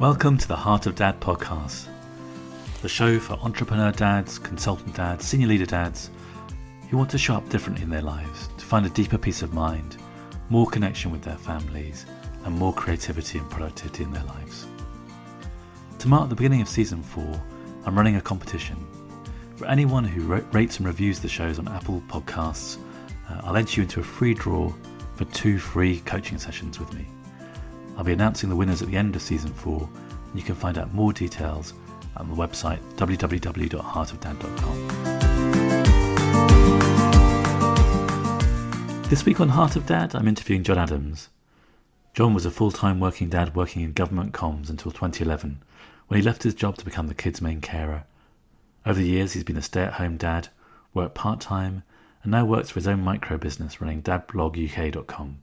Welcome to the Heart of Dad podcast, the show for entrepreneur dads, consultant dads, senior leader dads who want to show up differently in their lives, to find a deeper peace of mind, more connection with their families, and more creativity and productivity in their lives. To mark the beginning of season 4, I'm running a competition. For anyone who rates and reviews the shows on Apple Podcasts, I'll enter you into a free draw for 2 free coaching sessions with me. I'll be announcing the winners at the end of season 4, and you can find out more details on the website www.heartofdad.com. This week on Heart of Dad, I'm interviewing John Adams. John was a full-time working dad working in government comms until 2011, when he left his job to become the kids' main carer. Over the years, he's been a stay-at-home dad, worked part-time, and now works for his own micro-business running dadbloguk.com.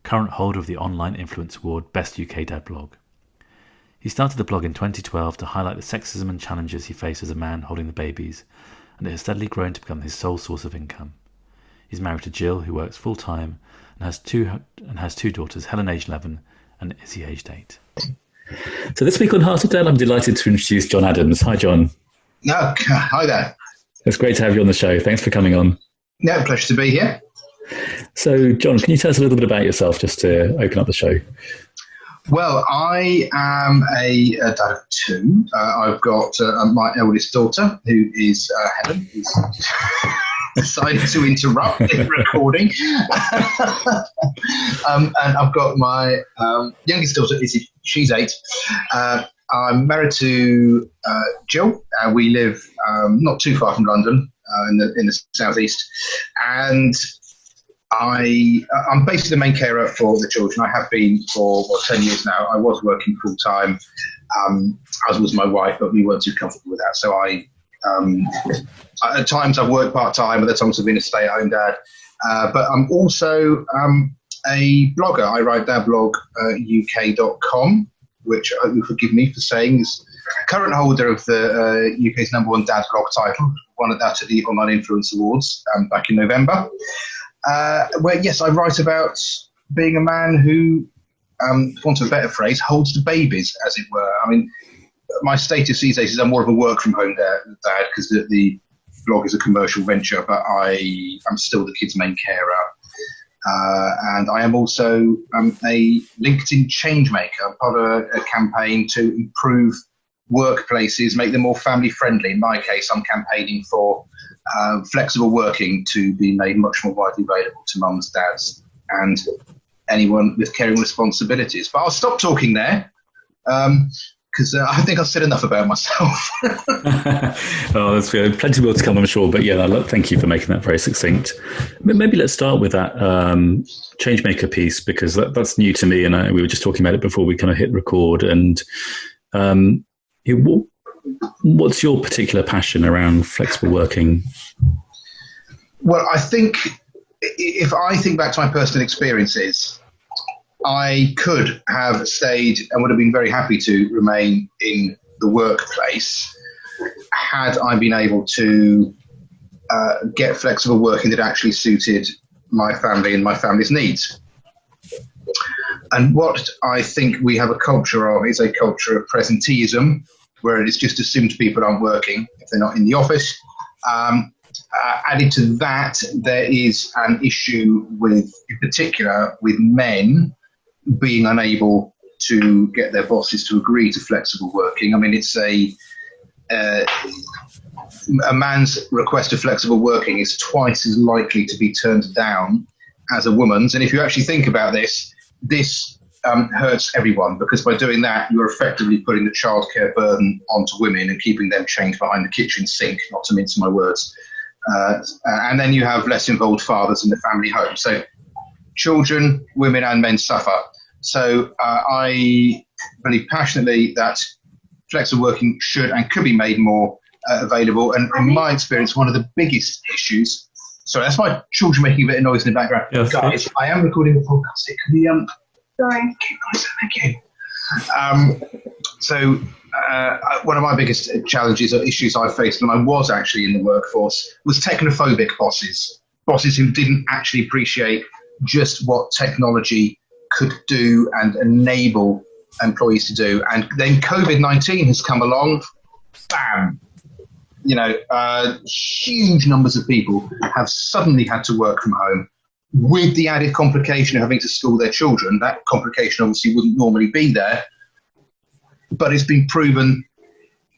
Current holder of the Online Influence Award Best UK Dad Blog. He started the blog in 2012 to highlight the sexism and challenges he faced as a man holding the babies, and it has steadily grown to become his sole source of income. He's married to Gill, who works full-time, and has two daughters, Helen aged 11 and Izzy aged 8. So this week on Heart of Dad, I'm delighted to introduce John Adams. Hi, John. No, hi there. It's great to have you on the show. Thanks for coming on. No, pleasure to be here. So, John, can you tell us a little bit about yourself just to open up the show? Well, I am a dad of 2. I've got my eldest daughter, who is Helen, who's decided to interrupt the recording. And I've got my youngest daughter, Izzy. She's 8. I'm married to Gill. We live not too far from London, in the southeast, and I'm basically the main carer for the children. I have been for 10 years now. I was working full time, as was my wife, but we weren't too comfortable with that. So at times I've worked part time, other times I've been a stay at home dad. But I'm also a blogger. I write dadbloguk.com, which you forgive me for saying is current holder of the UK's #1 dad blog title, won at the Online Influence Awards back in November. Where, yes, I write about being a man who, for want of a better phrase, holds the babies, as it were. I mean, my status these days is I'm more of a work-from-home dad because the blog is a commercial venture, but I am still the kids' main carer. And I am also a LinkedIn change maker. I'm part of a campaign to improve workplaces, make them more family-friendly. In my case, I'm campaigning for flexible working to be made much more widely available to mums, dads, and anyone with caring responsibilities. But I'll stop talking there because I think I've said enough about myself. Oh, that's good. Plenty more to come, I'm sure. But yeah, thank you for making that very succinct. Maybe let's start with that changemaker piece, because that's new to me, and we were just talking about it before we kind of hit record. And what's your particular passion around flexible working? Well, I think if I think back to my personal experiences, I could have stayed and would have been very happy to remain in the workplace had I been able to get flexible working that actually suited my family and my family's needs. And what I think we have a culture of is a culture of presenteeism, where it is just assumed people aren't working if they're not in the office. Added to that, there is an issue in particular with men being unable to get their bosses to agree to flexible working. I mean, it's a man's request of flexible working is twice as likely to be turned down as a woman's. And if you actually think about this hurts everyone, because by doing that, you're effectively putting the childcare burden onto women and keeping them chained behind the kitchen sink, not to mince my words. And then you have less involved fathers in the family home. So children, women and men suffer. So I believe passionately that flexible working should and could be made more available. And in my experience, one of the biggest issues, sorry, that's my children making a bit of noise in the background. Yes, guys, I am recording a podcast. It can be sorry. Thank you. So one of my biggest challenges or issues I faced when I was actually in the workforce was technophobic bosses who didn't actually appreciate just what technology could do and enable employees to do. And then COVID-19 has come along, bam, huge numbers of people have suddenly had to work from home with the added complication of having to school their children. That complication obviously wouldn't normally be there, but it's been proven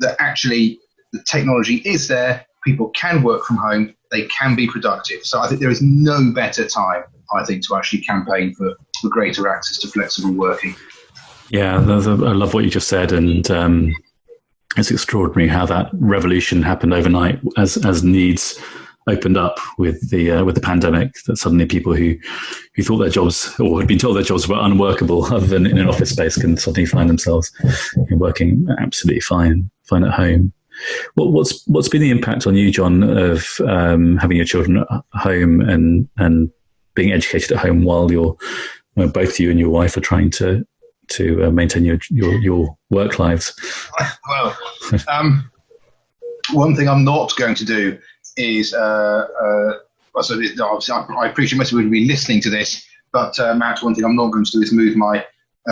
that actually the technology is there. People can work from home. They can be productive. So I think there is no better time, I think, to actually campaign for greater access to flexible working. Yeah, I love what you just said, and it's extraordinary how that revolution happened overnight as needs opened up with the pandemic. That suddenly people who thought their jobs or had been told their jobs were unworkable, other than in an office space, can suddenly find themselves working absolutely fine at home. What's been the impact on you, John, of having your children at home and being educated at home while both you and your wife are trying to maintain your work lives? Well, one thing I'm not going to do is, I appreciate most people will be listening to this, but Matt, one thing I'm not going to do is move my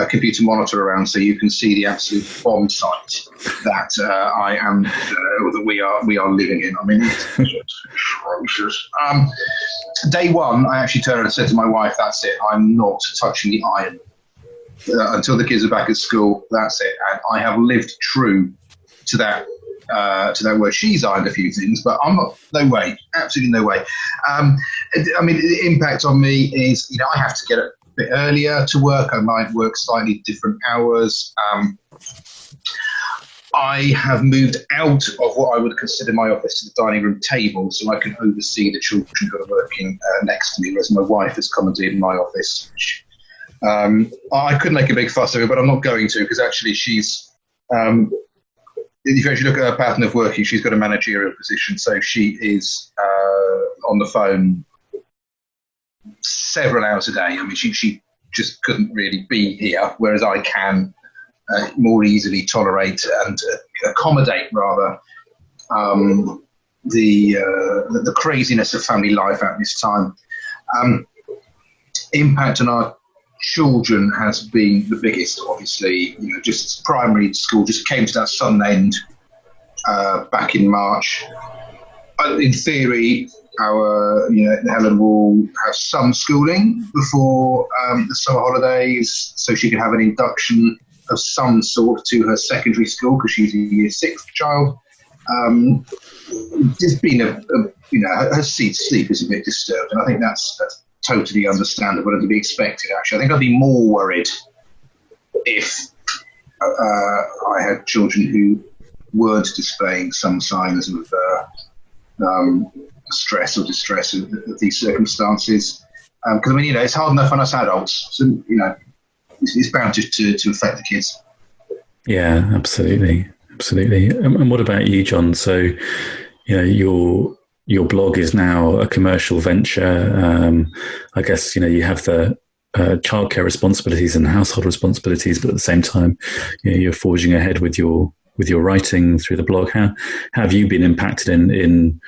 computer monitor around so you can see the absolute bomb site that I am, that we are living in. I mean, it's atrocious. Day one, I actually turned and said to my wife, "That's it. I'm not touching the iron until the kids are back at school. That's it." And I have lived true to that word. She's ironed a few things, but I'm not. No way. Absolutely no way. I mean, the impact on me is, I have to get up a bit earlier to work. I might work slightly different hours. I have moved out of what I would consider my office to the dining room table, so I can oversee the children who are working next to me, whereas my wife has commandeered my office. I could make a big fuss of it, but I'm not going to, because actually she's, if you actually look at her pattern of working, she's got a managerial position, so she is on the phone several hours a day. I mean, she just couldn't really be here, whereas I can more easily tolerate and accommodate, rather, the craziness of family life at this time. Impact on our children has been the biggest, obviously. Just primary school just came to that sudden end back in March. In theory, Helen will have some schooling before the summer holidays, so she can have an induction of some sort to her secondary school, because she's a year 6 child. There's been her sleep is a bit disturbed, and I think that's totally understandable and to be expected, actually. I think I'd be more worried if I had children who weren't displaying some signs of stress or distress of these circumstances. Because, it's hard enough on us adults, so, it's bound to affect the kids. Yeah, absolutely. And what about you, John? So, your blog is now a commercial venture. I guess, you have the childcare responsibilities and household responsibilities, but at the same time, you're forging ahead with your writing through the blog. How have you been impacted in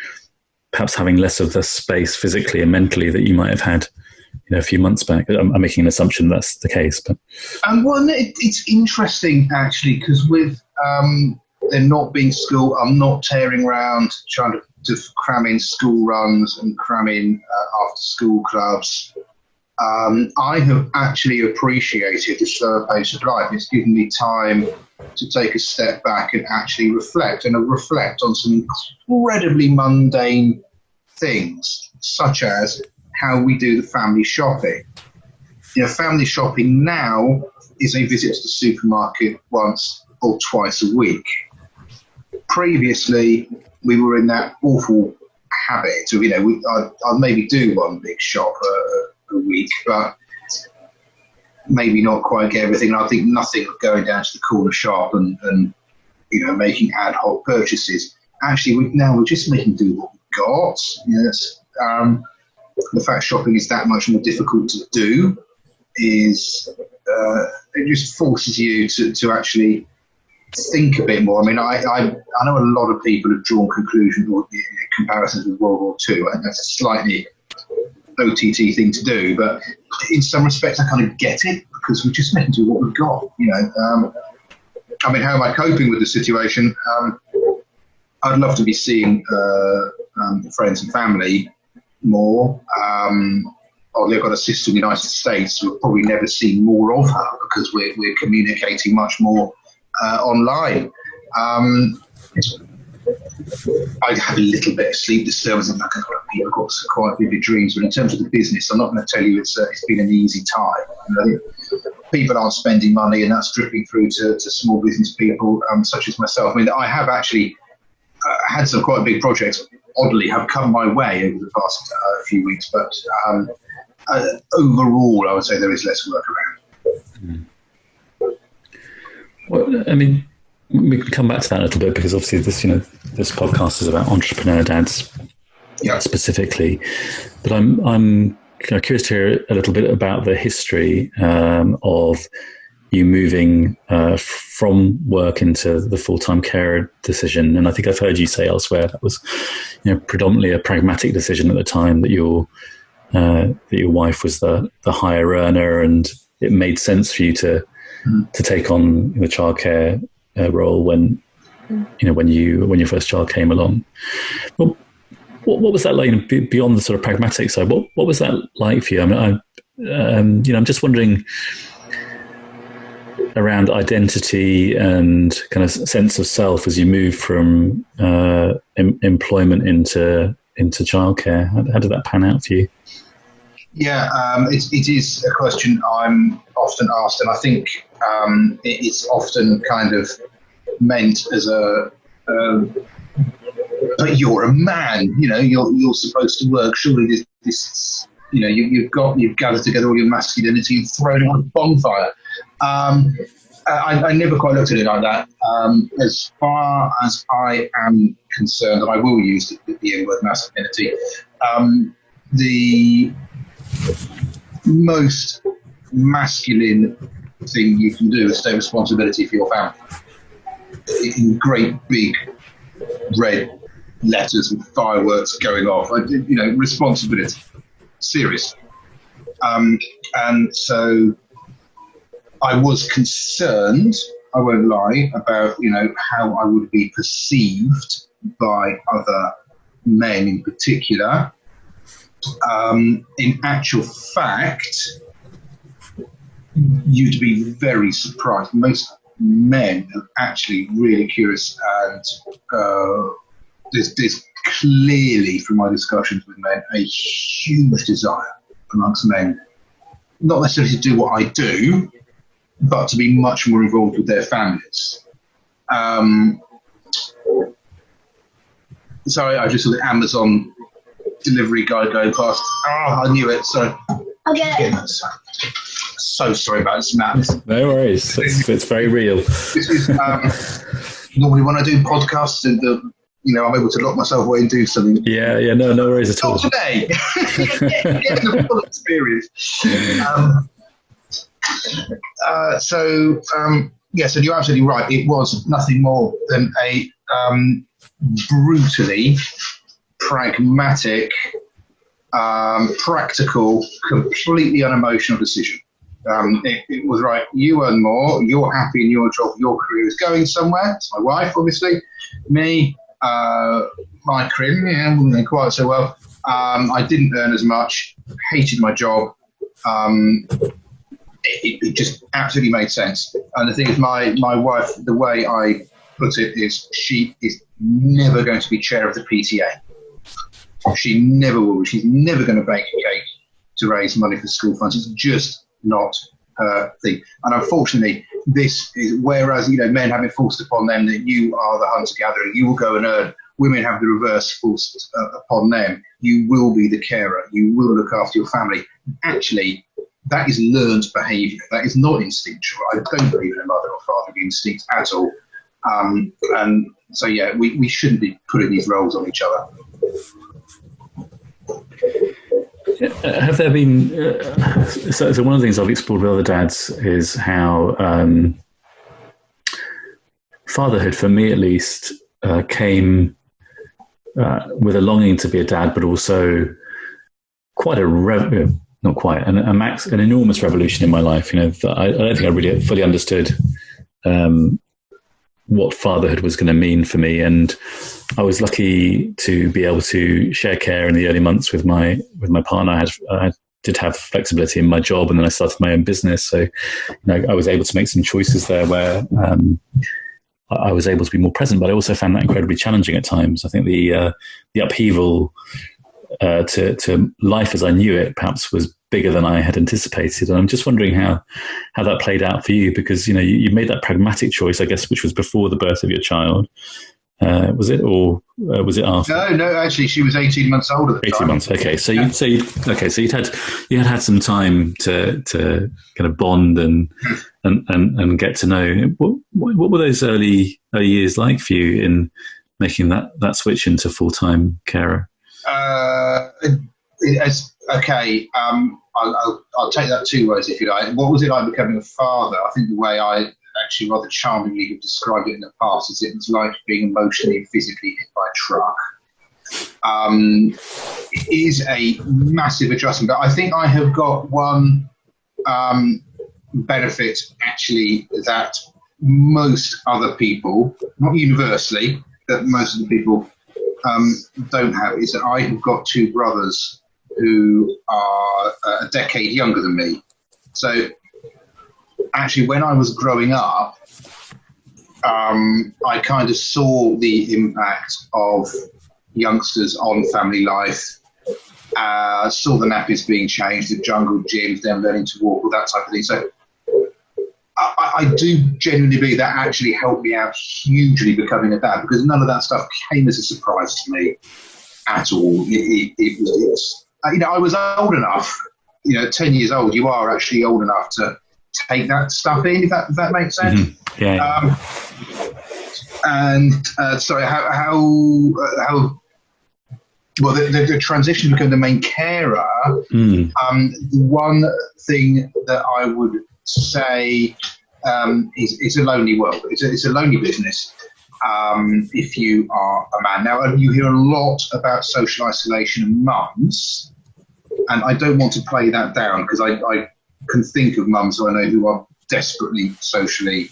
perhaps having less of the space physically and mentally that you might have had a few months back? I'm making an assumption that's the case, but it's interesting, actually, because with there not being school, I'm not tearing around trying to cram in school runs and cram in after school clubs. I have actually appreciated the slower pace of life. It's given me time to take a step back and actually reflect on some incredibly mundane things, such as how we do the family shopping. Family shopping now is a visit to the supermarket once or twice a week. Previously, we were in that awful habit of, I'd maybe do one big shop a week, but maybe not quite get everything. And I think nothing of going down to the corner shop and making ad hoc purchases. Actually, we're just making do what we've got. The fact shopping is that much more difficult to do is it just forces you to actually think a bit more. I mean, I know a lot of people have drawn conclusions or comparisons with World War II. I think that's a slightly OTT thing to do, but in some respects, I kind of get it, because we're just making do what we've got. I mean, how am I coping with the situation? I'd love to be seeing friends and family more. Oddly, I've got a sister in the United States, so we'll probably never see more of her because we're communicating much more online. I have a little bit of sleep disturbance, and I've got some quite vivid dreams. But in terms of the business, I'm not going to tell you it's been an easy time. People aren't spending money, and that's dripping through to small business people such as myself. I mean, I have actually had some quite big projects, oddly, have come my way over the past few weeks. But overall, I would say there is less work around. Well, I mean, we can come back to that a little bit, because obviously this podcast is about entrepreneur dads specifically. But I'm curious to hear a little bit about the history of you moving from work into the full-time carer decision. And I think I've heard you say elsewhere that was predominantly a pragmatic decision at the time, that your wife was the higher earner, and it made sense for you to take on the childcare role when your first child came along. Well, what was that like beyond the sort of pragmatic side? What was that like for you? I mean, I'm just wondering around identity and kind of sense of self as you move from employment into childcare. How did that pan out for you? Yeah, it is a question I'm often asked, and I think it's often kind of meant as but you're a man, you're supposed to work. Surely this you've gathered together all your masculinity and thrown it on a bonfire. I never quite looked at it like that. As far as I am concerned, and I will use the N word, masculinity, the most masculine thing you can do is take responsibility for your family in great big red letters with fireworks going off. Responsibility, serious. And so I was concerned, I won't lie, about how I would be perceived by other men in particular. In actual fact, you'd be very surprised. Most men are actually really curious, and there's clearly, from my discussions with men, a huge desire amongst men, not necessarily to do what I do, but to be much more involved with their families. Sorry, I just saw the Amazon delivery guy going past. Oh, I knew it. Sorry. Okay. So sorry about this, Matt. No worries. It's very real. This is normally when I do podcasts, and I'm able to lock myself away and do something. Yeah. No worries at all. Not today. Getting the full experience. So you're absolutely right. It was nothing more than a brutally pragmatic, practical, completely unemotional decision. It was right. You earn more. You're happy in your job. Your career is going somewhere. It's my wife, obviously. Me, my career, wasn't going quite so well. I didn't earn as much. Hated my job. It just absolutely made sense. And the thing is, my wife, the way I put it is, she is never going to be chair of the PTA. She never will. She's never going to bake a cake to raise money for school funds. It's just not her thing. And unfortunately, this is, whereas men have it forced upon them that you are the hunter-gatherer, you will go and earn. Women have the reverse forced upon them. You will be the carer. You will look after your family. Actually, that is learned behaviour. That is not instinctual. I don't believe in a mother or father instinct at all. And so, we shouldn't be putting these roles on each other. Have there been... so one of the things I've explored with other dads is how fatherhood, for me at least, came with a longing to be a dad, but also quite a not quite. And an enormous revolution in my life. I don't think I really fully understood what fatherhood was going to mean for me. And I was lucky to be able to share care in the early months with my partner. I did have flexibility in my job, and then I started my own business. So, I was able to make some choices there where I was able to be more present, but I also found that incredibly challenging at times. I think the upheaval to life as I knew it perhaps was bigger than I had anticipated. And I'm just wondering how that played out for you, because, you made that pragmatic choice, I guess, which was before the birth of your child. Was it, or was it after? No, actually, she was 18 months older at the 18 time. months. Okay. So you'd had some time to kind of bond and get to know. What were those early years like for you in making that switch into full-time carer? I'll take that two ways if you like. What was it like becoming a father? I think the way I actually rather charmingly have described it in the past is it was like being emotionally and physically hit by a truck. It is a massive adjustment, but I think I have got one benefit actually that most other people, not universally, that most of the people don't have, is that I have got two brothers who are a decade younger than me. So actually, when I was growing up, I kind of saw the impact of youngsters on family life, saw the nappies being changed, the jungle gyms, them learning to walk, all that type of thing. So I do genuinely believe that actually helped me out hugely becoming a dad, because none of that stuff came as a surprise to me at all. It was I was old enough, 10 years old, you are actually old enough to take that stuff in, if that makes sense. Mm-hmm. Yeah. Sorry, well, the transition to become the main carer, one thing that I would say is it's a lonely world. It's a lonely business if you are a man. Now, you hear a lot about social isolation of mums, and I don't want to play that down, because I can think of mums who I know who are desperately socially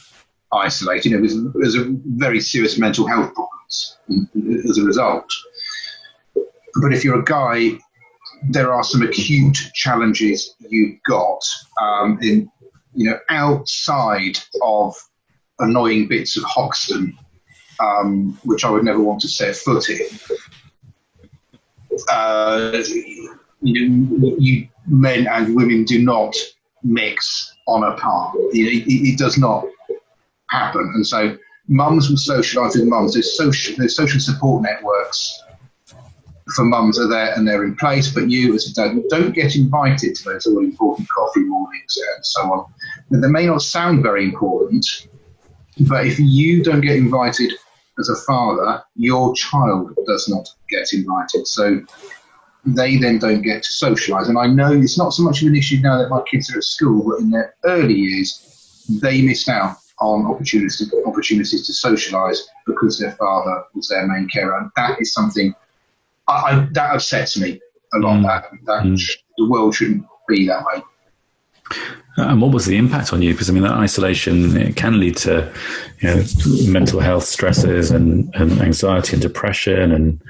isolated. There's a very serious mental health problems as a result. But if you're a guy, there are some acute challenges you've got outside of annoying bits of Hoxton, which I would never want to set foot in. You men and women do not mix on a par. It does not happen. And so mums will socialise with mums. There's social support networks for mums are there and they're in place, but you as a dad don't get invited to those all important coffee mornings and so on. Now, they may not sound very important, but if you don't get invited as a father, your child does not get invited. So they then don't get to socialise. And I know it's not so much of an issue now that my kids are at school, but in their early years, they missed out on opportunities to socialise because their father was their main carer. And that is something that upsets me a lot. The world shouldn't be that way. And what was the impact on you? Because that isolation, it can lead to mental health stresses and anxiety and depression, and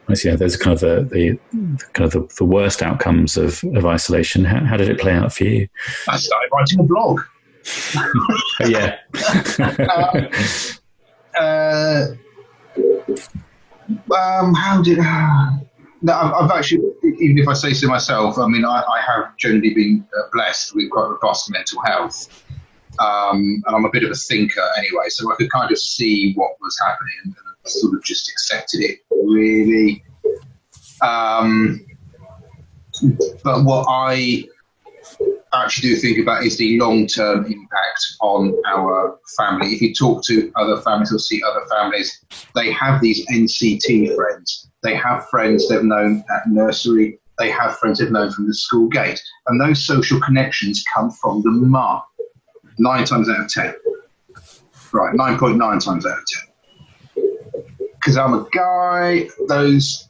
those are kind of the worst outcomes of isolation. How did it play out for you? I started writing a blog. Yeah. How did? No, I've actually, even if I say so myself, I have generally been blessed with quite robust mental health, and I'm a bit of a thinker anyway, so I could kind of see what was happening and sort of just accepted it, really. But what I actually do think about is the long-term impact on our family. If you talk to other families or see other families, they have these NCT friends. They have friends they've known at nursery. They have friends they've known from the school gate. And those social connections come from the mum. 9 times out of 10. Right, 9.9 times out of 10. Because I'm a guy, those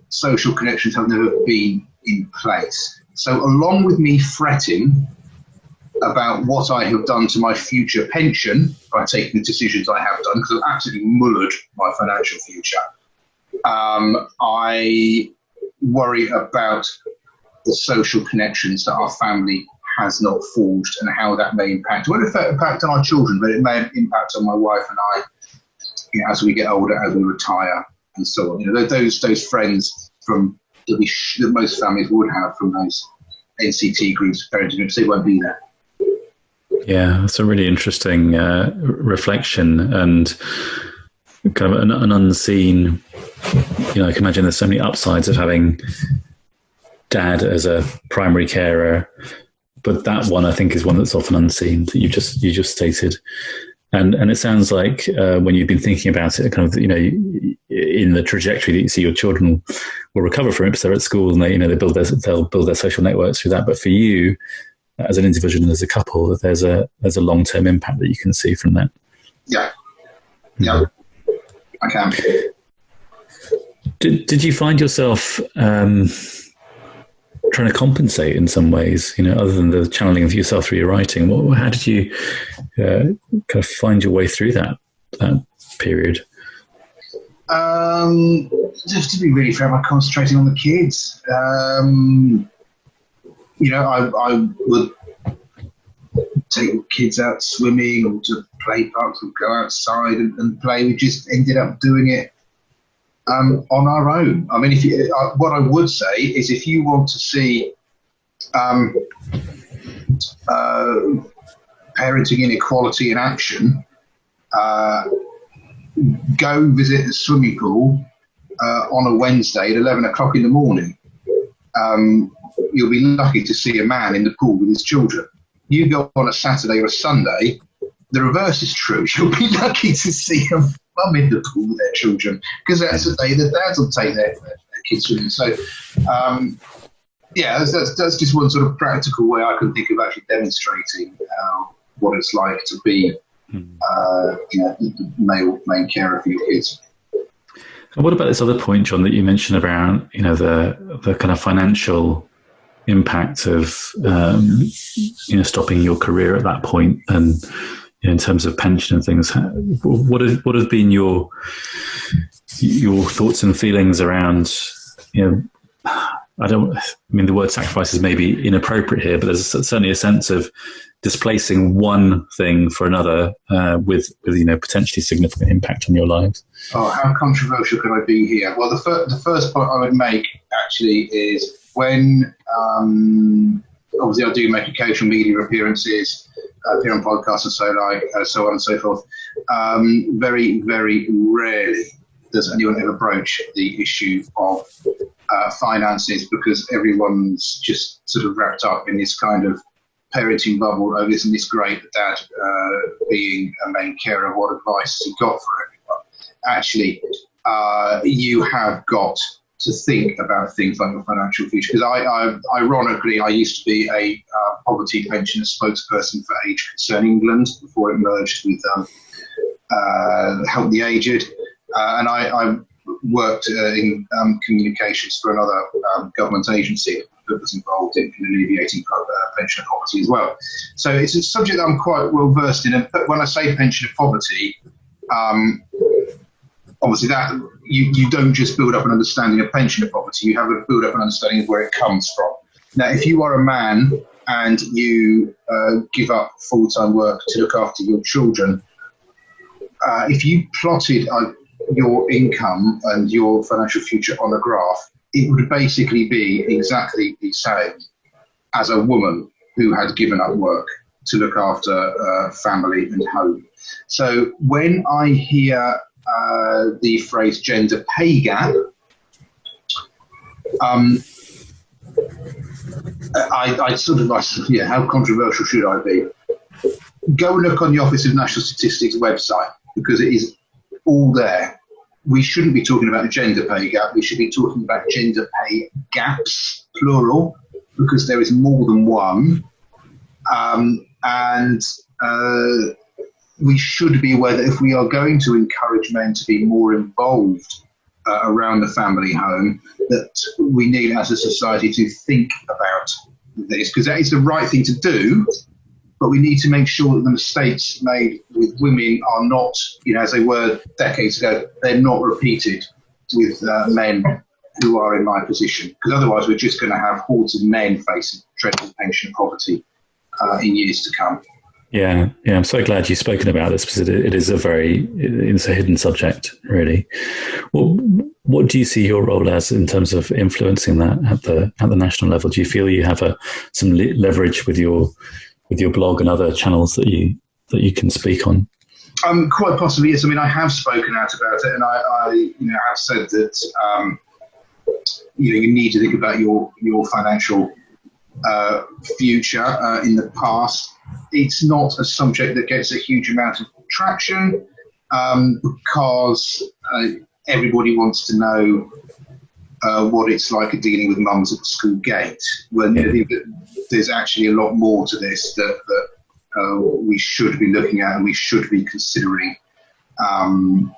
social connections have never been in place. So along with me fretting about what I have done to my future pension by taking the decisions I have done, because I've absolutely mullered my financial future, I worry about the social connections that our family has not forged and how that may impact. It won't impact on our children, but it may impact on my wife and I, as we get older, as we retire, and so on. Those friends from that most families would have from those NCT groups, parenting groups, they won't be there. Yeah, that's a really interesting reflection, and kind of an unseen. I can imagine there's so many upsides of having dad as a primary carer, but that one I think is one that's often unseen that you just stated. And it sounds like when you've been thinking about it, kind of in the trajectory that you see your children will recover from it because they're at school and they'll build their social networks through that. But for you, as an individual and as a couple, there's a long-term impact that you can see from that. Yeah, I can. Did you find yourself trying to compensate in some ways, other than the channeling of yourself through your writing? How did you kind of find your way through that period? Just to be really fair, I'm concentrating on the kids. I would take kids out swimming or to play parks or go outside and play. We just ended up doing it on our own. I mean, what I would say is if you want to see parenting inequality in action, go visit the swimming pool on a Wednesday at 11 o'clock in the morning. You'll be lucky to see a man in the pool with his children. You go on a Saturday or a Sunday, the reverse is true. You'll be lucky to see a mum in the pool with their children, because that's the day the dads will take their kids swimming. So, that's just one sort of practical way I can think of actually demonstrating what it's like to be main carer for your kids. And what about this other point, John, that you mentioned about the kind of financial impact of stopping your career at that point, and in terms of pension and things? What have been your thoughts and feelings around? The word sacrifice is maybe inappropriate here, but there's certainly a sense of displacing one thing for another with potentially significant impact on your lives. Oh, how controversial can I be here? Well, the first point I would make actually is when obviously I do make occasional media appearances, appear on podcasts and so on and so forth. Very, very rarely does anyone ever broach the issue of finances, because everyone's just sort of wrapped up in this kind of parenting bubble. Oh, isn't this great, dad being a main carer? What advice has he got for everyone? Actually, you have got to think about things like your financial future. Because ironically, I used to be a poverty pensioner spokesperson for Age Concern England before it merged with Help the Aged. And I worked in communications for another government agency that was involved in alleviating pensioner poverty as well. So it's a subject that I'm quite well versed in. And when I say pensioner poverty, obviously that you don't just build up an understanding of pensioner poverty, you have to build up an understanding of where it comes from. Now, if you are a man and you give up full-time work to look after your children, if you plotted your income and your financial future on a graph, it would basically be exactly the same as a woman who had given up work to look after family and home. So when I hear the phrase gender pay gap, I sort of like, how controversial should I be? Go and look on the Office of National Statistics website, because it is all there. We shouldn't be talking about a gender pay gap. We should be talking about gender pay gaps, plural, because there is more than one. And we should be aware that if we are going to encourage men to be more involved around the family home that we need as a society to think about this, because that is the right thing to do. But we need to make sure that the mistakes made with women are not, as they were decades ago, they're not repeated with men who are in my position. Because otherwise we're just going to have hordes of men facing dreadful pension poverty in years to come. Yeah. I'm so glad you've spoken about this, because it's a hidden subject, really. Well, what do you see your role as in terms of influencing that at the national level? Do you feel you have some leverage with your blog and other channels that you can speak on? Quite possibly, yes. I mean, I have spoken out about it, and I have said that you need to think about your financial future. In the past, it's not a subject that gets a huge amount of traction because everybody wants to know what it's like dealing with mums at the school gate. When there's actually a lot more to this that we should be looking at and we should be considering. And,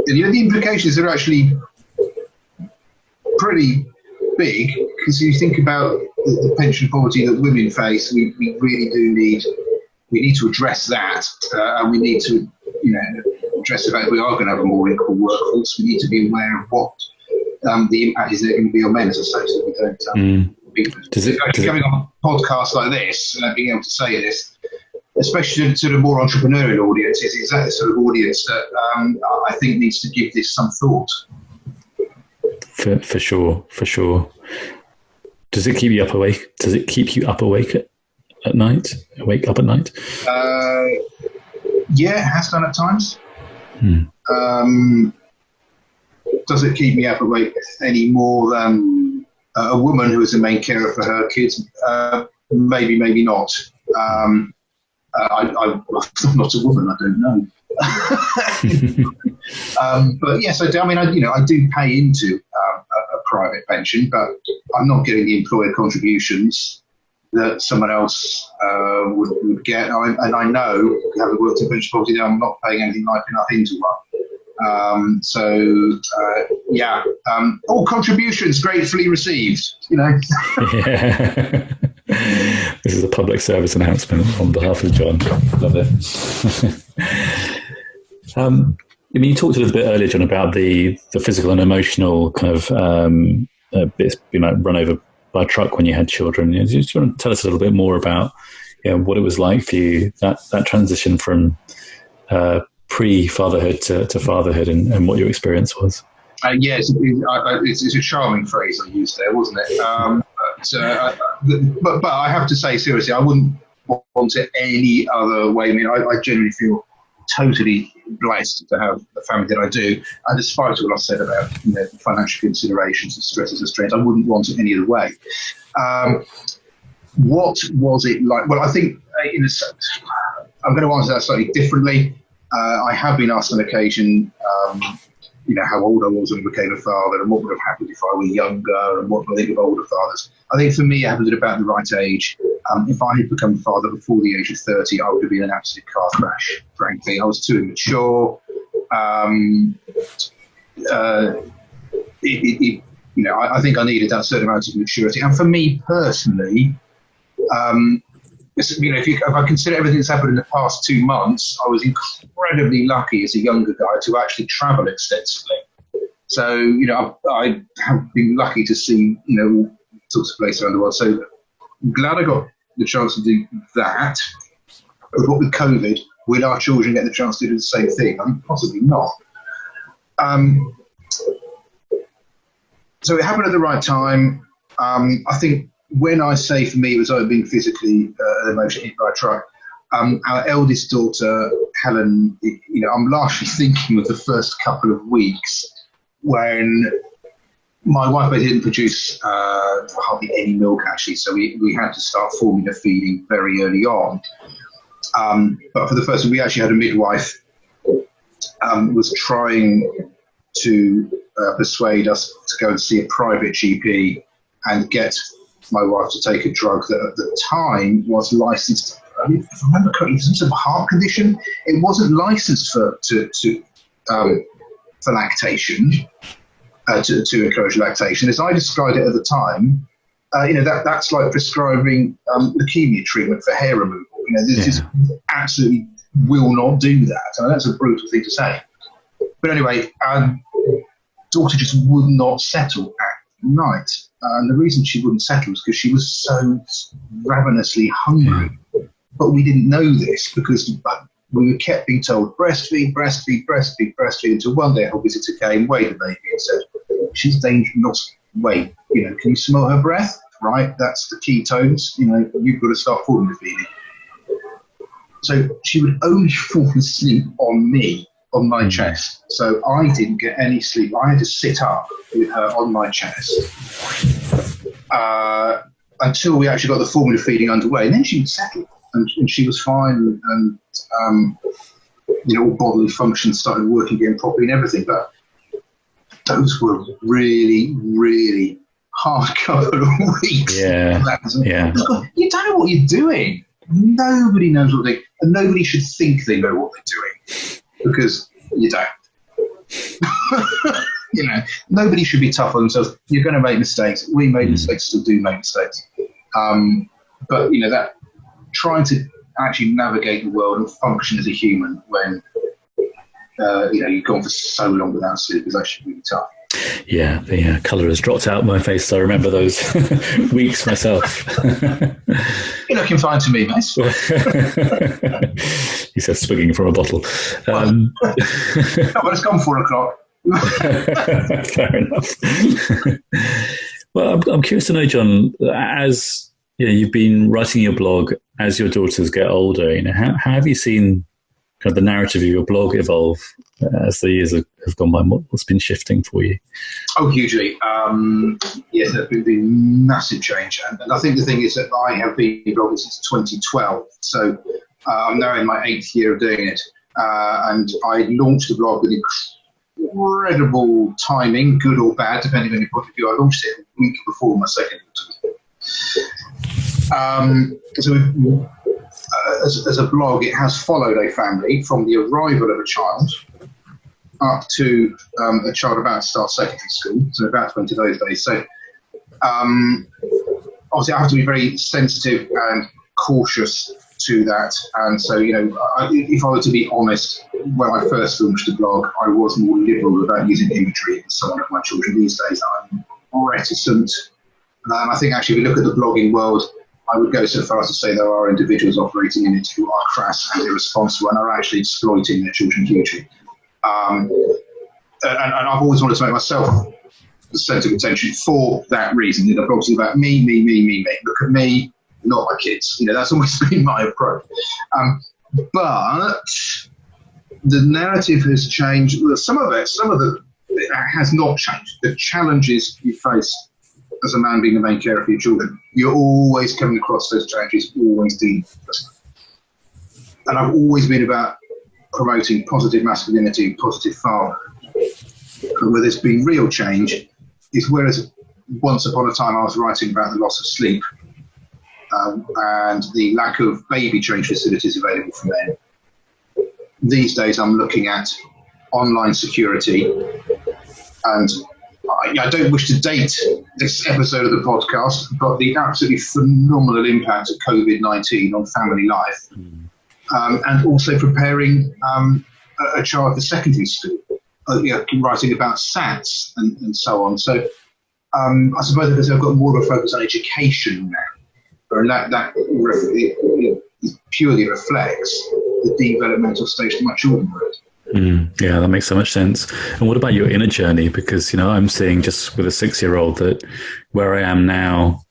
the implications are actually pretty big, because if you think about the pension poverty that women face, we really do need to address that, and we need to address the fact that we are going to have a more equal workforce. We need to be aware of what the impact is going to be on men as a society. We don't. Coming on a podcast like this and being able to say this, especially to sort of more entrepreneurial audience, is exactly the sort of audience that I think needs to give this some thought. For sure. Does it keep you up awake? Does it keep you up awake at night? Awake up at night? Yeah, it has done at times. Does it keep me up awake any more than a woman who is the main carer for her kids? Maybe, maybe not. I'm not a woman. I don't know. But yes, I do. I mean, I do pay into a private pension, but I'm not getting the employer contributions that someone else would get. And I know, having worked in pension policy, that I'm not paying anything like enough into one. All contributions gratefully received. Yeah. This is a public service announcement on behalf of John. Love it. You talked a little bit earlier, John, about the physical and emotional kind of bits being run over by a truck when you had children. Do you want to tell us a little bit more about what it was like for you, that transition from pre-fatherhood to fatherhood, and what your experience was? Yes, it's a charming phrase I used there, wasn't it? But I have to say, seriously, I wouldn't want it any other way. I mean, I generally feel totally blessed to have the family that I do. And despite what I said about financial considerations and stresses and strains, I wouldn't want it any other way. What was it like? Well, I think I'm going to answer that slightly differently. I have been asked on occasion, how old I was when I became a father, and what would have happened if I were younger, and what would I think of older fathers. I think for me, it happened at about the right age. If I had become a father before the age of 30, I would have been an absolute car crash, frankly. I was too immature. I think I needed that certain amount of maturity. And for me personally, if I consider everything that's happened in the past 2 months, I was incredibly lucky as a younger guy to actually travel extensively. So, I have been lucky to see, all sorts of places around the world. So I'm glad I got the chance to do that. But what with COVID, will our children get the chance to do the same thing? I mean, possibly not. So it happened at the right time. I think when I say for me it was over being physically and emotionally hit by a truck, our eldest daughter, Helen, I'm largely thinking of the first couple of weeks when my wife didn't produce hardly any milk, actually, so we had to start formula feeding very early on. But for the first one, we actually had a midwife was trying to persuade us to go and see a private GP and get my wife to take a drug that at the time was licensed. If I remember correctly, it was some sort of heart condition. It wasn't licensed for lactation. to encourage lactation. As I described it at the time, that's like prescribing leukemia treatment for hair removal. This just absolutely will not do that. I mean, that's a brutal thing to say. But anyway, daughter just would not settle at night. And the reason she wouldn't settle was because she was so ravenously hungry. But we didn't know this because we were kept being told, breastfeed, breastfeed, breastfeed, breastfeed, until one day our visitor came, weighed the baby and said, she's dangerous, wait, can you smell her breath? Right, that's the ketones, you've got to start formula feeding. So she would only fall asleep on me, on my chest. So I didn't get any sleep. I had to sit up with her on my chest until we actually got the formula feeding underway. And then she would settle, and she was fine, and all bodily functions started working again properly and everything. But those were really, really hard couple of weeks. Yeah. You don't know what you're doing. Nobody knows what they, and nobody should think they know what they're doing, because you don't. Nobody should be tough on themselves. You're going to make mistakes. We made mistakes, still do make mistakes. But that trying to actually navigate the world and function as a human when you've gone for so long without sleep is actually really tough. Yeah, the colour has dropped out of my face. So I remember those weeks myself. You're looking fine to me, mate. He says, swigging from a bottle. But it's gone 4 o'clock. Fair enough. Well, I'm curious to know, John, as you've been writing your blog as your daughters get older, how have you seen kind of the narrative of your blog evolve as the years have gone by? What's been shifting for you? Oh, hugely. Yes, there's been massive change. And I think the thing is that I have been blogging since 2012. So I'm now in my 8th year of doing it. And I launched the blog with incredible timing, good or bad, depending on your point of view. I launched it a week before my second daughter. As a blog, it has followed a family from the arrival of a child up to a child about to start secondary school, so about 20 of those days. So obviously I have to be very sensitive and cautious to that. And so, if I were to be honest, when I first launched the blog, I was more liberal about using imagery and so on of my children. These days I'm reticent. I think actually if you look at the blogging world, I would go so far as to say there are individuals operating in it who are crass and irresponsible and are actually exploiting their children hugely. And I've always wanted to make myself the centre of attention for that reason. The blog's about me. Look at me, not my kids. That's always been my approach. But the narrative has changed. Well, some of it has not changed. The challenges you face as a man being the main carer for your children, you're always coming across those challenges, always dealing with them. And I've always been about promoting positive masculinity, positive father. And where there's been real change is whereas once upon a time I was writing about the loss of sleep and the lack of baby change facilities available for men, these days I'm looking at online security. And I don't wish to date this episode of the podcast, but the absolutely phenomenal impact of COVID-19 on family life, and also preparing a child for secondary school, writing about SATs and so on. So I suppose because I've got more of a focus on education now, and that purely reflects the developmental stage that my children were at. Yeah, that makes so much sense. And what about your inner journey? Because, I'm seeing just with a 6-year-old that where I am now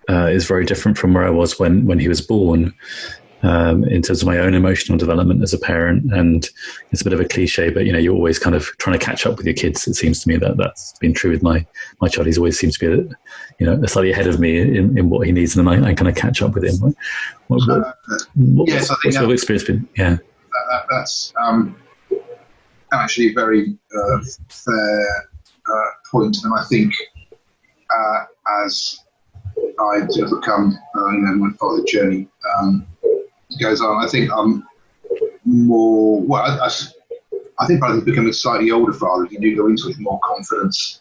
is very different from where I was when he was born, in terms of my own emotional development as a parent. And it's a bit of a cliche, but, you're always kind of trying to catch up with your kids. It seems to me that's been true with my child. He's always seems to be, slightly ahead of me in what he needs, and I kind of catch up with him. What's your experience been? Yeah. That's... actually a very fair point, and I think as I become my father journey goes on, I think I'm more I think by becoming a slightly older father, you do go into it with more confidence.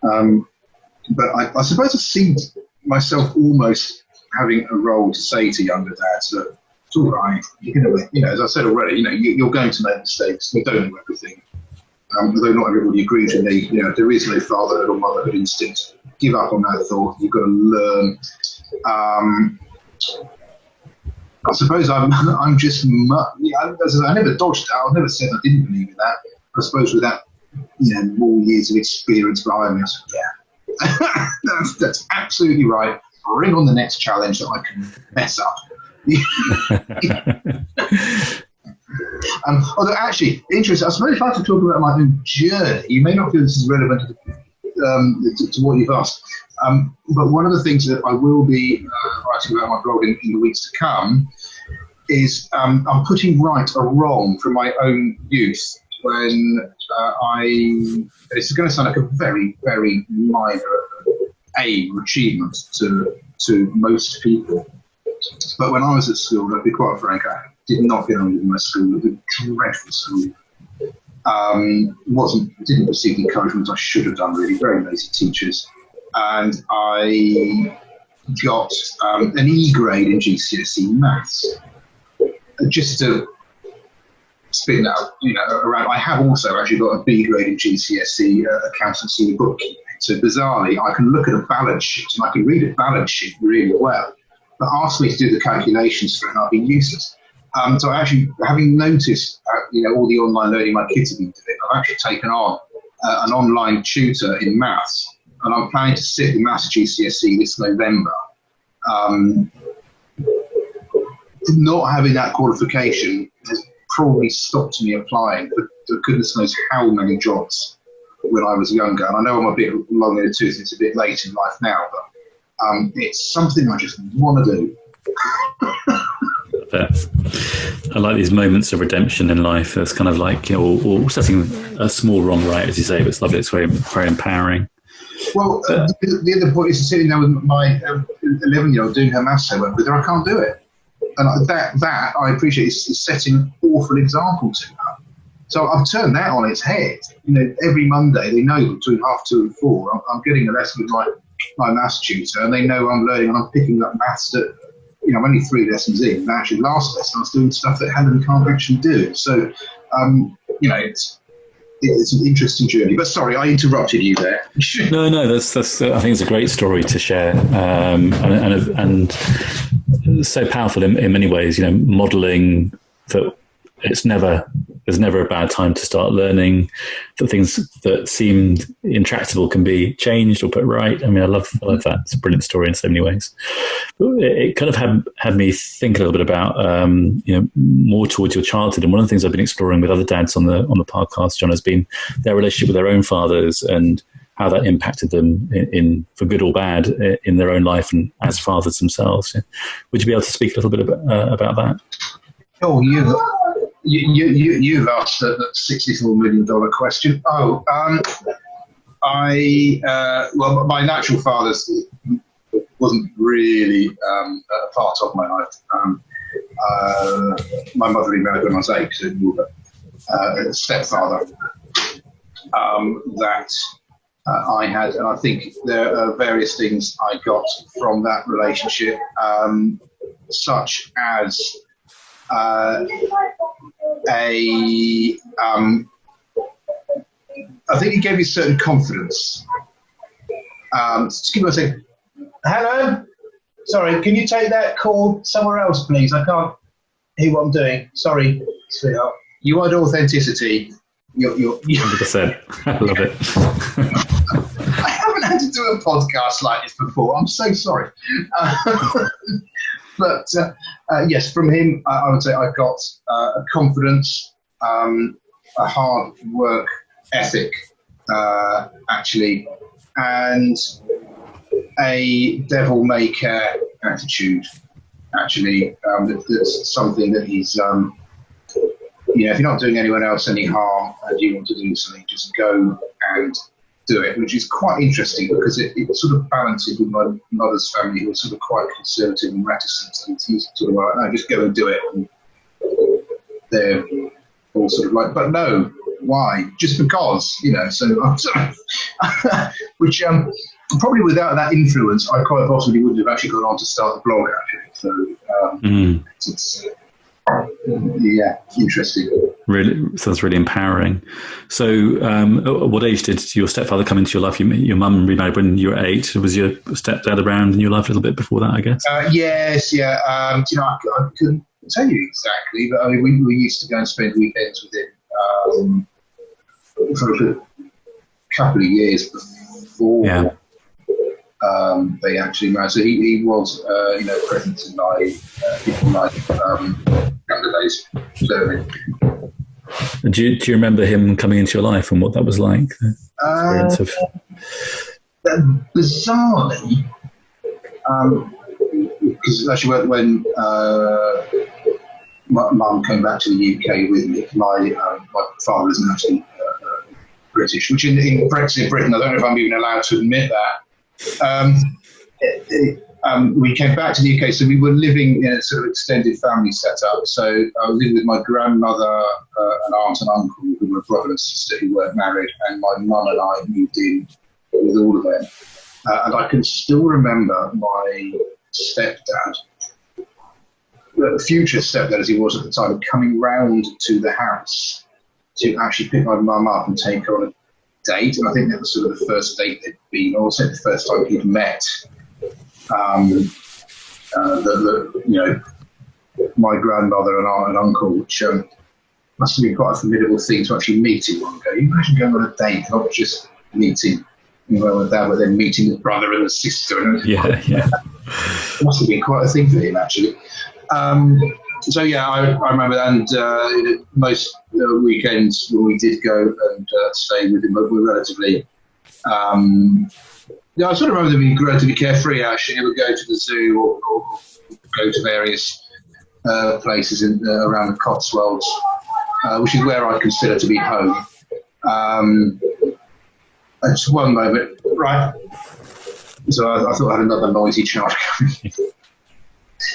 But I suppose I see myself almost having a role to say to younger dads that it's all right. You're going to, as I said already, you're going to make mistakes. You don't know everything. Although not everybody agrees with me, there is no fatherhood or motherhood instinct. Give up on that thought. You've got to learn. I suppose I'm just, I never dodged that. I never said I didn't believe in that. I suppose with that, more years of experience behind me, I said, yeah, that's absolutely right. Bring on the next challenge that I can mess up. Although actually, interesting, I suppose if I have to talk about my own journey, you may not feel this is relevant to what you've asked, but one of the things that I will be writing about my blog in the weeks to come is I'm putting right a wrong from my own youth when this is going to sound like a very, very minor aim or achievement to most people. But when I was at school, I'll be quite frank, I did not get on with my school. It was a dreadful school. Didn't receive the encouragement I should have done, really. Very lazy teachers. And I got an E grade in GCSE maths. Just to spin out, around, I have also actually got a B grade in GCSE accountancy and bookkeeping. So bizarrely, I can look at a balance sheet and I can read a balance sheet really well. But ask me to do the calculations for it, and I'll be useless. So actually, having noticed, all the online learning my kids have been doing, I've actually taken on an online tutor in maths, and I'm planning to sit the maths GCSE this November. Not having that qualification has probably stopped me applying for goodness knows how many jobs when I was younger. And I know I'm a bit long in the tooth, it's a bit late in life now, but it's something I just want to do. I like these moments of redemption in life. It's kind of like, or setting a small wrong right, as you say, but it's lovely. It's very, very empowering. Well, the other point is sitting there with my 11-year-old doing her maths homework with her. I can't do it. And that I appreciate is setting an awful example to her. So I've turned that on its head. Every Monday they know between 2:30 and 4, I'm getting a lesson with my maths tutor, and they know I'm learning and I'm picking up maths that, I'm only 3 lessons in. And actually last lesson I was doing stuff that Helen can't actually do. So, it's an interesting journey. But sorry, I interrupted you there. No, that's I think it's a great story to share, and so powerful in many ways. Modelling that there's never a bad time to start learning, that things that seemed intractable can be changed or put right. I mean, I love that. It's a brilliant story in so many ways. It kind of had me think a little bit about, more towards your childhood. And one of the things I've been exploring with other dads on the podcast, John, has been their relationship with their own fathers and how that impacted them in for good or bad in their own life and as fathers themselves. Would you be able to speak a little bit about that? Oh, you've asked the $64 million question. My natural father wasn't really a part of my life. My mother remarried when I was 8, so a stepfather that I had, and I think there are various things I got from that relationship, such as I think he gave me certain confidence. Just give me a second. Helen, sorry, can you take that call somewhere else, please? I can't hear what I'm doing. Sorry, sweetheart. You want authenticity. You're 100%. I love it. I haven't had to do a podcast like this before. I'm so sorry. But yes, from him, I would say I got a confidence, a hard work ethic, actually, and a devil may care attitude. Actually, that's something that he's, if you're not doing anyone else any harm and you want to do something, just go and do it, which is quite interesting because it sort of balances with my mother's family, who are sort of quite conservative and reticent, and he's sort of like, no, just go and do it. And they're all sort of like, but no, why? Just because, So I'm sorry. Which probably without that influence, I quite possibly wouldn't have actually gone on to start the blog. Actually, so it's interesting. Really sounds really empowering. So, at what age did your stepfather come into your life? Your mum remarried when you were 8. Was your stepdad around in your life a little bit before that, I guess? Yes, yeah. I couldn't tell you exactly, but I mean, we used to go and spend weekends with him for a couple of years before they actually married. So he was, present in my younger days. So, do you remember him coming into your life and what that was like? The experience of bizarrely, because actually when my mum came back to the UK with me, my father is actually British, which in Brexit Britain, I don't know if I'm even allowed to admit that. We came back to the UK, so we were living in a sort of extended family setup. So I was living with my grandmother, an aunt and uncle who were brother and sister who weren't married, and my mum and I moved in with all of them. And I can still remember my stepdad, future stepdad as he was at the time, coming round to the house to actually pick my mum up and take her on a date. And I think that was sort of the first date they'd been, or also the first time he'd met. My grandmother and aunt and uncle, which must have been quite a formidable thing to actually meet in one go. You imagine going on a date, not just meeting mum and dad, but then meeting the brother and the sister. Yeah. It must have been quite a thing for him, actually. So yeah, I remember that, and most weekends when we did go and stay with him, were relatively. I sort of remember them being relatively carefree. Actually, he would go to the zoo or go to various places around the Cotswolds, which is where I consider to be home. Just one moment, right? So I thought I had another noisy child coming.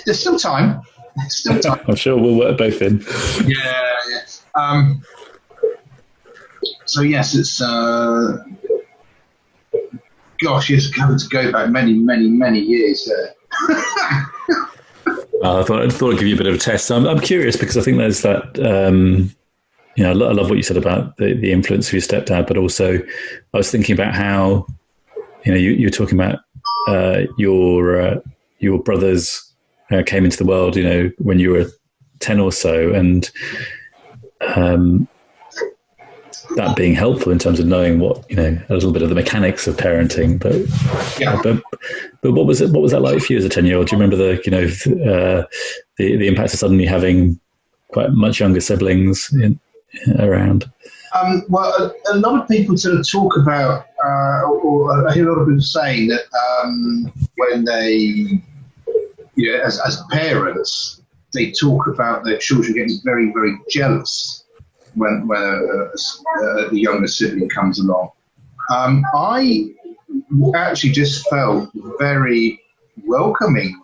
There's still time. I'm sure we'll work both in. Yeah. So yes, it's gosh, it's having to go back many, many, many years there. I thought I'd give you a bit of a test. I'm curious because I think there's that. I love what you said about the influence of your stepdad, but also I was thinking about how you were talking about your brothers came into the world, when you were 10 or so, and that being helpful in terms of knowing what a little bit of the mechanics of parenting. But what was that like for you as a 10-year-old? Do you remember the impact of suddenly having quite much younger siblings around? Well, a lot of people sort of talk about, or I hear a lot of people saying that when they, as parents, they talk about their children getting very, very jealous when the younger sibling comes along. I actually just felt very welcoming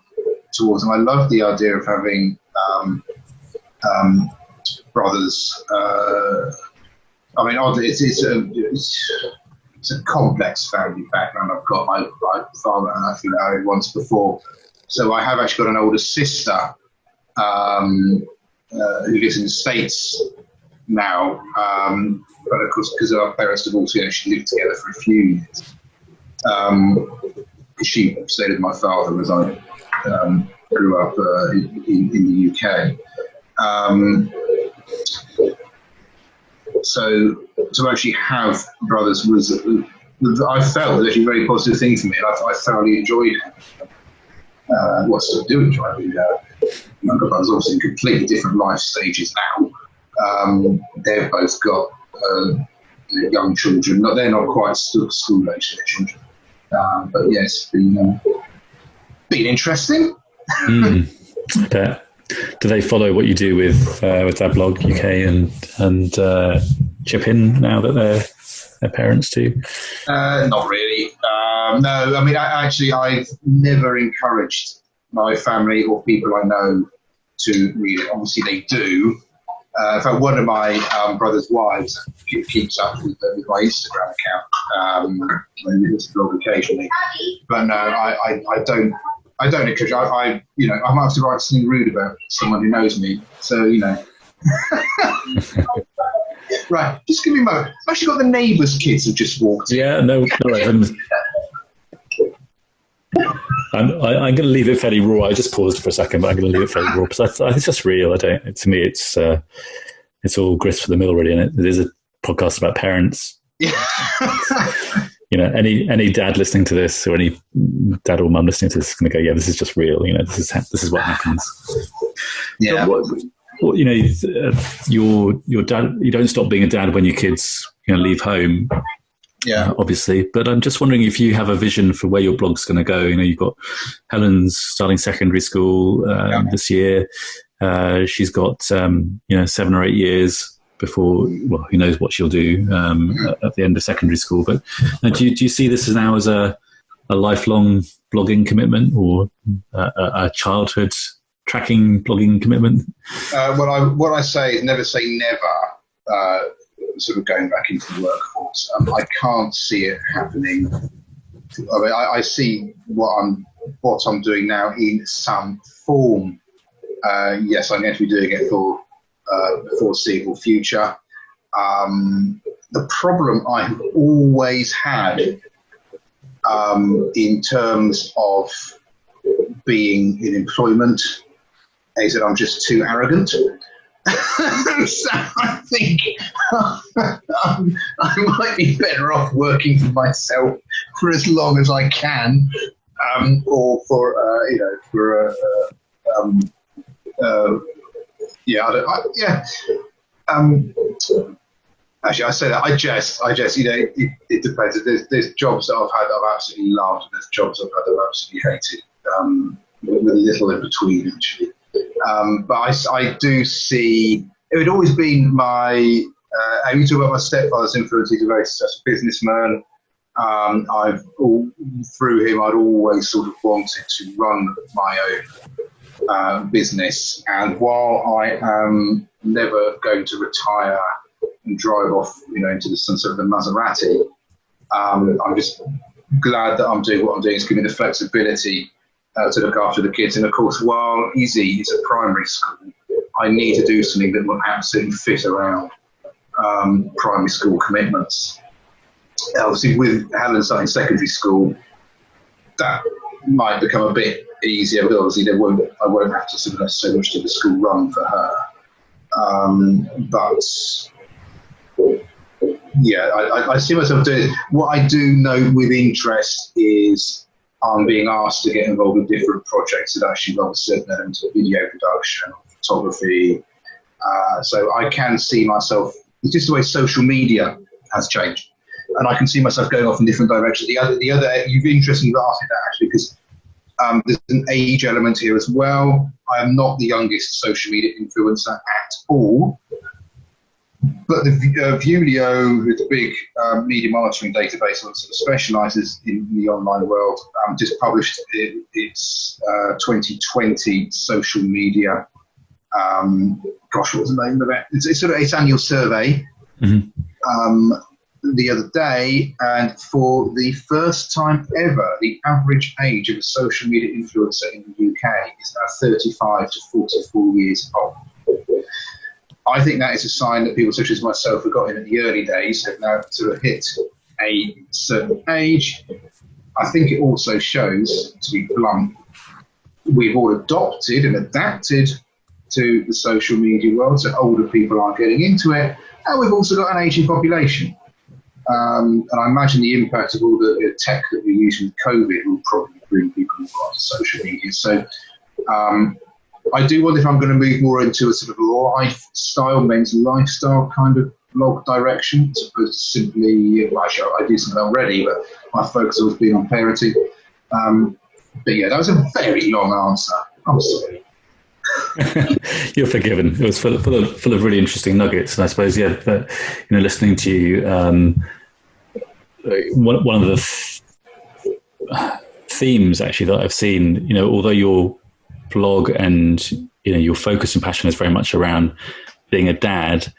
towards them. I love the idea of having brothers. I mean, it's a complex family background. I've got my father and I think married once before, so I have actually got an older sister who lives in the States now, but of course because our parents divorced, we actually lived together for a few years. She stayed with my father as I grew up in the UK. So to actually have brothers was, I felt, was actually a very positive thing for me, and I thoroughly enjoyed it. Still do enjoy it. Younger brothers, obviously in completely different life stages now. They've both got young children. They're not quite school age, their children. But yes, been interesting. Yeah. Do they follow what you do with that blog UK and chip in now that they're parents too? Not really. No, I mean, I've never encouraged my family or people I know to read it. Obviously, they do. In fact, one of my brother's wives keeps up with my Instagram account. It's a blog occasionally, but no, I don't. I don't encourage. I might have to write something rude about someone who knows me. So Right, just give me a moment. I've actually got the neighbours' kids who just walked in. Yeah, no. I'm going to leave it fairly raw. I just paused for a second, but I'm going to leave it fairly raw because it's just real. To me, it's all grist for the mill, really. And it is a podcast about parents. Yeah. Any dad listening to this, or any dad or mum listening to this, is going to go, yeah, this is just real. This is what happens. Yeah. So your dad. You don't stop being a dad when your kids leave home. Yeah, obviously. But I'm just wondering if you have a vision for where your blog's going to go. You've got Helen's starting secondary school this year. She's got 7 or 8 years before. Well, who knows what she'll do at the end of secondary school. But do you see this now as a lifelong blogging commitment, or a childhood tracking blogging commitment? What I say is never say never. Sort of going back into the workforce, I can't see it happening. I mean, I see what I'm doing now in some form. Yes, I'm going to be doing it for the foreseeable future. The problem I have always had in terms of being in employment is that I'm just too arrogant. So I think I might be better off working for myself for as long as I can, or for Actually, I say that I jest. It depends. There's jobs that I've had that I've absolutely loved, and there's jobs I've had that I've absolutely hated. With a little in between, actually. But I do see, it had always been my, I used to talk about my stepfather's influence. He's a very successful businessman. Through him, I'd always sort of wanted to run my own business. And while I am never going to retire and drive off, into the sunset of the Maserati, I'm just glad that I'm doing what I'm doing. It's giving me the flexibility to look after the kids. And of course, while Izzy is at primary school, I need to do something that will absolutely fit around primary school commitments. Obviously, with Helen starting secondary school, that might become a bit easier, but obviously I won't have to sort of so much to the school run for her. I see myself doing. What I do know with interest is I'm being asked to get involved with different projects that actually involve certain elements of video production, photography. So I can see myself. It's just the way social media has changed, and I can see myself going off in different directions. The other, you've interestingly asked me that actually because there's an age element here as well. I am not the youngest social media influencer at all. But the Viewlio, who's a big media monitoring database that sort of specialises in the online world, just published its 2020 social media. What was the name of it? It's sort of its annual survey the other day, and for the first time ever, the average age of a social media influencer in the UK is now 35 to 44 years old. I think that is a sign that people such as myself who got in at the early days have now sort of hit a certain age. I think it also shows, to be blunt, we've all adopted and adapted to the social media world, so older people are getting into it, and we've also got an ageing population. And I imagine the impact of all the tech that we use with COVID will probably bring people onto social media. So I do wonder if I'm going to move more into a sort of lifestyle, men's lifestyle kind of blog direction, as opposed to simply, I do something already, but my focus has always been on parenting. But yeah, that was a very long answer. I'm sorry. You're forgiven. It was full of really interesting nuggets, and I suppose listening to you, one of the themes actually that I've seen, although your blog and your focus and passion is very much around being a dad,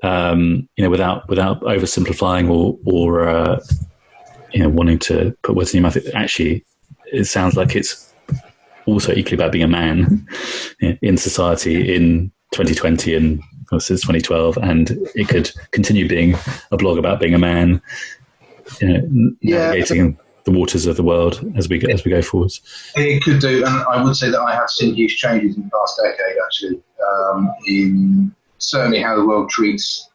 without oversimplifying or wanting to put words in your mouth. It sounds like it's also equally about being a man in society in 2020 and since 2012, and it could continue being a blog about being a man, navigating the waters of the world as we go forwards. It could do, and I would say that I have seen huge changes in the past decade, actually, in certainly how the world treats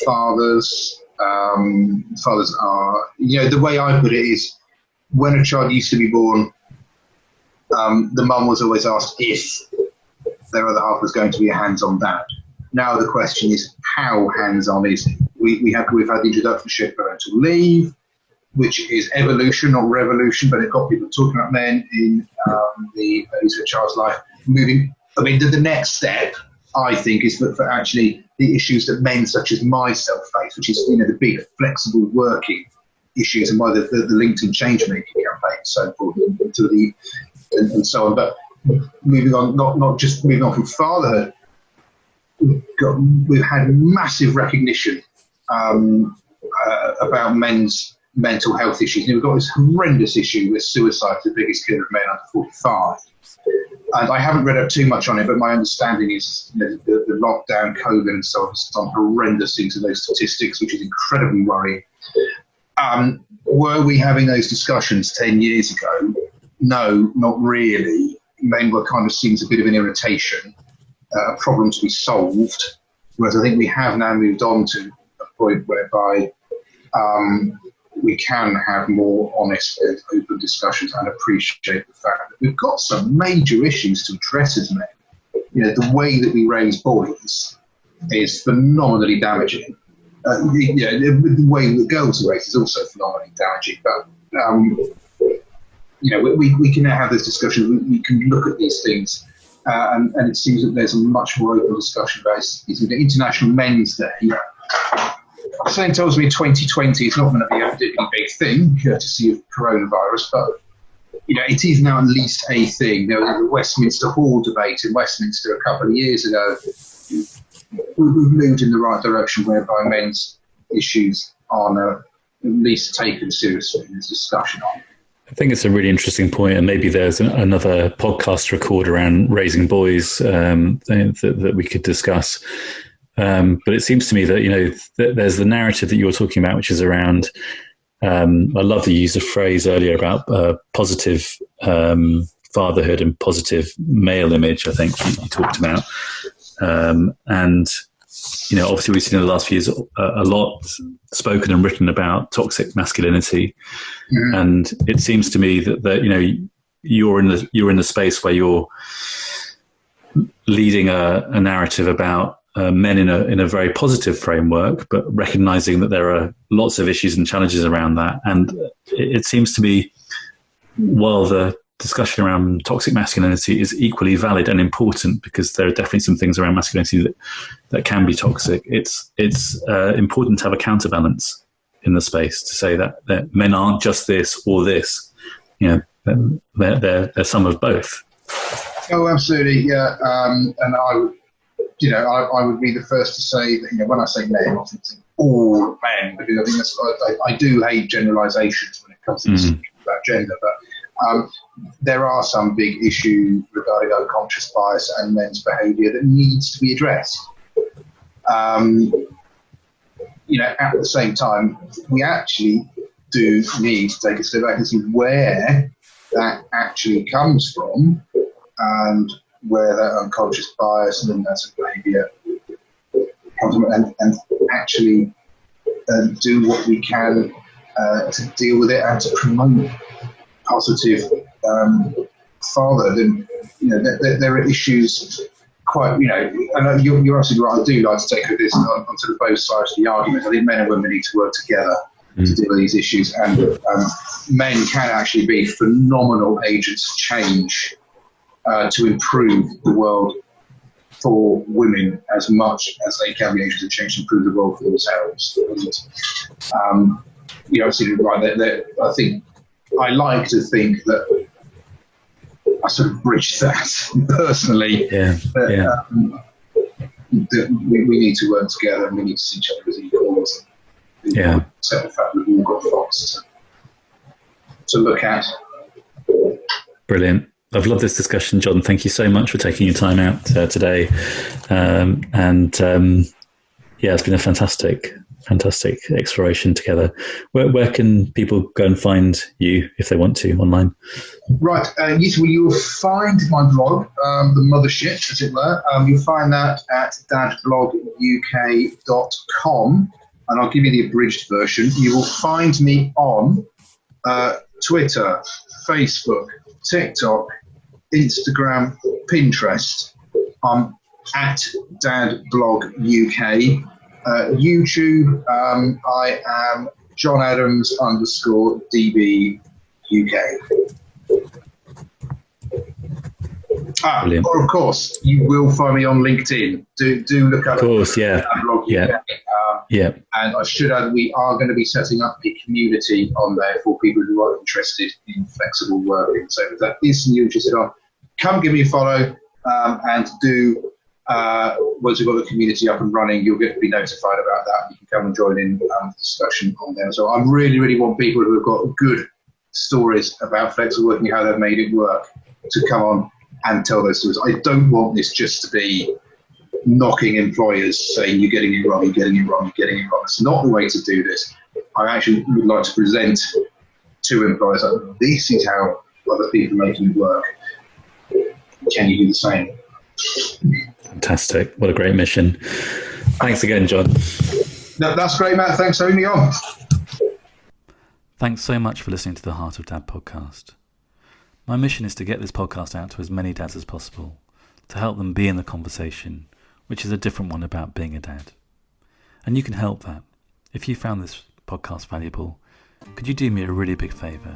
fathers. Fathers are, the way I put it is, when a child used to be born, the mum was always asked if their other half was going to be a hands-on dad. Now the question is, how hands-on is it? We've had the introduction of shared parental leave, which is evolution, not revolution, but it got people talking about men in the early of a child's life. The next step, I think, is for actually the issues that men such as myself face, which is the big flexible working issues, and why the LinkedIn change-making campaign is so important, and so on. But moving on, not just moving on from fatherhood, we've had massive recognition about men's mental health issues. We've got this horrendous issue with suicide, the biggest killer of men under 45. And I haven't read up too much on it, but my understanding is the lockdown, COVID, and so on has done horrendous things to those statistics, which is incredibly worrying. Were we having those discussions 10 years ago? No, not really. Men were kind of seen as a bit of an irritation, a problem to be solved, whereas I think we have now moved on to a point whereby we can have more honest and open discussions and appreciate the fact that we've got some major issues to address as men. The way that we raise boys is phenomenally damaging. The way that girls are raised is also phenomenally damaging. But we can now have this discussion. We can look at these things, and it seems that there's a much more open discussion about it. The International Men's Day. Something tells me 2020 is not going to be a particularly big thing, courtesy of coronavirus, but it is now at least a thing. There was the Westminster Hall debate in Westminster a couple of years ago. We've moved in the right direction, whereby men's issues are now at least taken seriously in this discussion on. I think it's a really interesting point, and maybe there's another podcast record around raising boys that we could discuss. But it seems to me that there's the narrative that you're talking about, which is around, I love the use of phrase earlier about positive fatherhood and positive male image, I think you talked about. And obviously we've seen in the last few years a lot spoken and written about toxic masculinity. Mm-hmm. And it seems to me that you're in the space where you're leading a narrative about men in a very positive framework, but recognizing that there are lots of issues and challenges around that. And it seems to me, while the discussion around toxic masculinity is equally valid and important, because there are definitely some things around masculinity that can be toxic, it's important to have a counterbalance in the space to say that men aren't just this or this. They're some of both. Oh, absolutely, yeah. And I would. I would be the first to say that, when I say men, I think all men, because I think I do hate generalisations when it comes to discussion about gender, but there are some big issues regarding unconscious bias and men's behaviour that needs to be addressed. At the same time, we actually do need to take a step back and see where that actually comes from, and where that unconscious bias and that sort of behaviour comes from, and actually do what we can to deal with it and to promote positive fatherhood. And there are issues quite, and you're absolutely right. I do like to take this on sort of both sides of the argument. I think men and women need to work together to deal with these issues, and men can actually be phenomenal agents of change to improve the world for women as much as they can be agents of change to improve the world for themselves. And, you're absolutely right. I think I like to think that I sort of bridge that personally. we need to work together, and we need to see each other as equals. Yeah. Accept the fact that we've all got faults to look at. Brilliant. I've loved this discussion, John. Thank you so much for taking your time out today. It's been a fantastic exploration together. Where can people go and find you if they want to online? Right. Yes, well, you'll find my blog, the mothership, as it were. You'll find that at dadbloguk.com, and I'll give you the abridged version. You will find me on Twitter, Facebook, TikTok, Instagram, Pinterest. I'm at dadbloguk. YouTube, I am John Adams _DB UK. Or of course, you will find me on LinkedIn. Do look up. Of course, yeah. Yeah. And I should add, we are going to be setting up a community on there for people who are interested in flexible working. So if that is something you're interested on, come give me a follow, and do. Once we've got the community up and running, you'll get to be notified about that. You can come and join in the discussion on there. So I really, really want people who have got good stories about flexible working, how they've made it work, to come on and tell those stories. I don't want this just to be knocking employers, saying you're getting it wrong, you're getting it wrong, you're getting it wrong. It's not the way to do this. I actually would like to present to employers that this is how other people are making it work. Can you do the same? Fantastic. What a great mission. Thanks again, John. No, that's great, Matt. Thanks for having me on. Thanks so much for listening to the Heart of Dad podcast. My mission is to get this podcast out to as many dads as possible, to help them be in the conversation, which is a different one about being a dad. And you can help that. If you found this podcast valuable, could you do me a really big favour?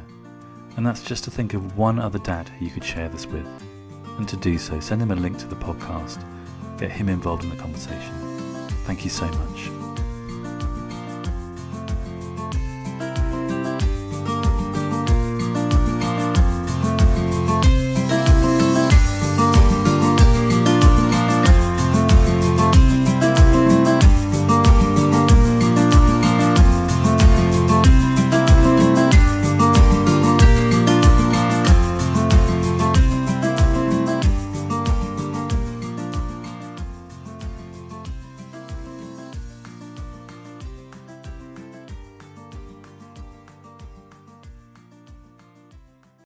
And that's just to think of one other dad who you could share this with. And to do so, send him a link to the podcast, get him involved in the conversation. Thank you so much.